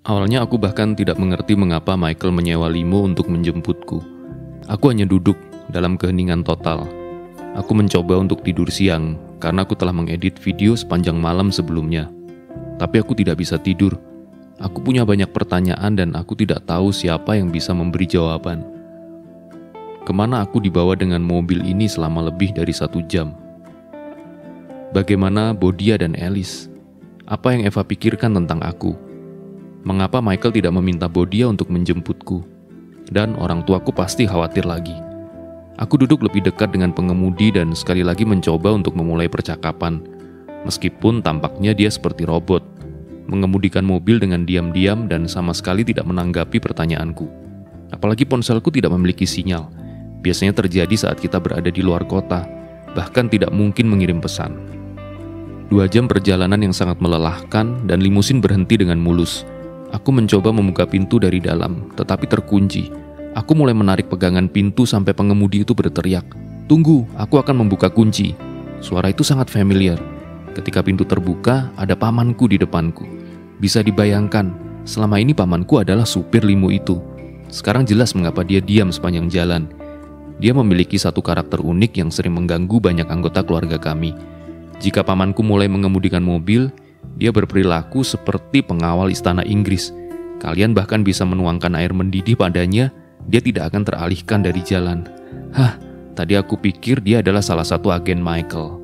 Awalnya aku bahkan tidak mengerti mengapa Michael menyewa limo untuk menjemputku. Aku hanya duduk dalam keheningan total. Aku mencoba untuk tidur siang karena aku telah mengedit video sepanjang malam sebelumnya. Tapi aku tidak bisa tidur. Aku punya banyak pertanyaan dan aku tidak tahu siapa yang bisa memberi jawaban. Kemana aku dibawa dengan mobil ini selama lebih dari 1 jam? Bagaimana Bodia dan Alice? Apa yang Eva pikirkan tentang aku? Mengapa Michael tidak meminta Bodia untuk menjemputku? Dan orang tuaku pasti khawatir lagi. Aku duduk lebih dekat dengan pengemudi dan sekali lagi mencoba untuk memulai percakapan. Meskipun tampaknya dia seperti robot, mengemudikan mobil dengan diam-diam dan sama sekali tidak menanggapi pertanyaanku. Apalagi ponselku tidak memiliki sinyal. Biasanya terjadi saat kita berada di luar kota, bahkan tidak mungkin mengirim pesan. 2 jam perjalanan yang sangat melelahkan dan limusin berhenti dengan mulus. Aku mencoba membuka pintu dari dalam, tetapi terkunci. Aku mulai menarik pegangan pintu sampai pengemudi itu berteriak, "Tunggu, aku akan membuka kunci." Suara itu sangat familiar. Ketika pintu terbuka, ada pamanku di depanku. Bisa dibayangkan, selama ini pamanku adalah supir limo itu. Sekarang jelas mengapa dia diam sepanjang jalan. Dia memiliki satu karakter unik yang sering mengganggu banyak anggota keluarga kami. Jika pamanku mulai mengemudikan mobil, dia berperilaku seperti pengawal istana Inggris. Kalian bahkan bisa menuangkan air mendidih padanya, dia tidak akan teralihkan dari jalan. Tadi aku pikir dia adalah salah satu agen Michael.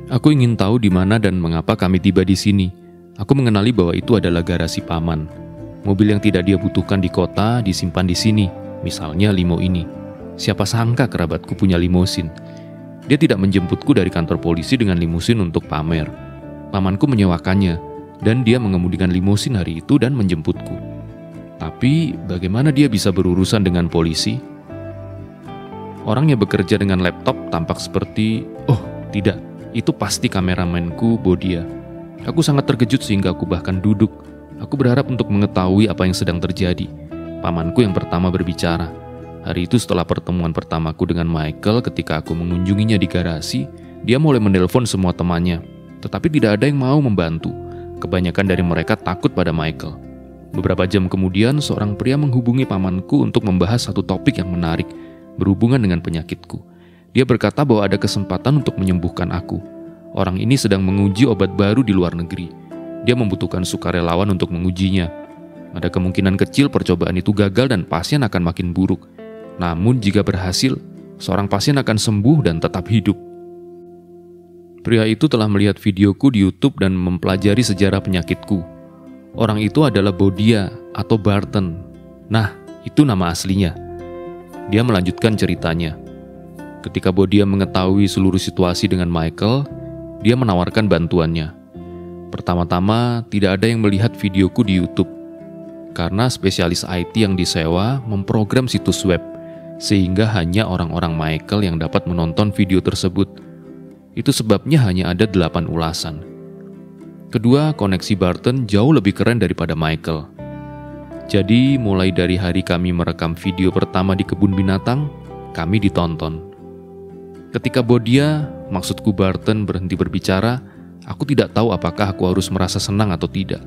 Aku ingin tahu di mana dan mengapa kami tiba di sini. Aku mengenali bahwa itu adalah garasi paman. Mobil yang tidak dia butuhkan di kota disimpan di sini, misalnya limo ini. Siapa sangka kerabatku punya limusin. Dia tidak menjemputku dari kantor polisi dengan limusin untuk pamer. Pamanku menyewakannya, dan dia mengemudikan limusin hari itu dan menjemputku. Tapi, bagaimana dia bisa berurusan dengan polisi? Orang yang bekerja dengan laptop tampak seperti, tidak, itu pasti kameramenku Bodia. Aku sangat terkejut sehingga aku bahkan duduk. Aku berharap untuk mengetahui apa yang sedang terjadi. Pamanku yang pertama berbicara. Hari itu setelah pertemuan pertamaku dengan Michael ketika aku mengunjunginya di garasi, dia mulai menelpon semua temannya. Tetapi tidak ada yang mau membantu. Kebanyakan dari mereka takut pada Michael. Beberapa jam kemudian, seorang pria menghubungi pamanku untuk membahas satu topik yang menarik, berhubungan dengan penyakitku. Dia berkata bahwa ada kesempatan untuk menyembuhkan aku. Orang ini sedang menguji obat baru di luar negeri. Dia membutuhkan sukarelawan untuk mengujinya. Ada kemungkinan kecil percobaan itu gagal dan pasien akan makin buruk. Namun jika berhasil, seorang pasien akan sembuh dan tetap hidup. Pria itu telah melihat videoku di YouTube dan mempelajari sejarah penyakitku. Orang itu adalah Bodia atau Barton. Nah, itu nama aslinya. Dia melanjutkan ceritanya. Ketika Bodia mengetahui seluruh situasi dengan Michael, dia menawarkan bantuannya. Pertama-tama, tidak ada yang melihat videoku di YouTube. Karena spesialis IT yang disewa memprogram situs web, sehingga hanya orang-orang Michael yang dapat menonton video tersebut. Itu sebabnya hanya ada 8 ulasan. Kedua, koneksi Barton jauh lebih keren daripada Michael. Jadi, mulai dari hari kami merekam video pertama di kebun binatang, kami ditonton. Ketika Bodia, maksudku Barton, berhenti berbicara, aku tidak tahu apakah aku harus merasa senang atau tidak.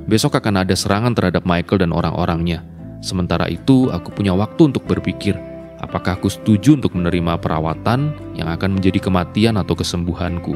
Besok akan ada serangan terhadap Michael dan orang-orangnya. Sementara itu, aku punya waktu untuk berpikir, apakah aku setuju untuk menerima perawatan yang akan menjadi kematian atau kesembuhanku.